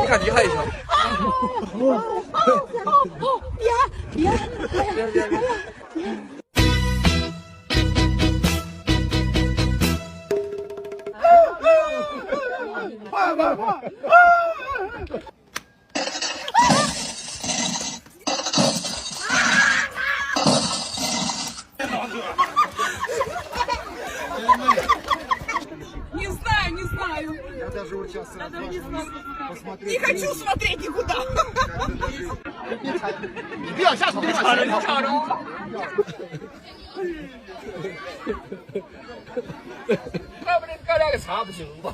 你看厉害一下。别！快！Не знаю. Я даже вот сейчас посмотреть. Не хочу смотреть никуда. 你不要下手，你抢着。要不然搞两个差不行吧？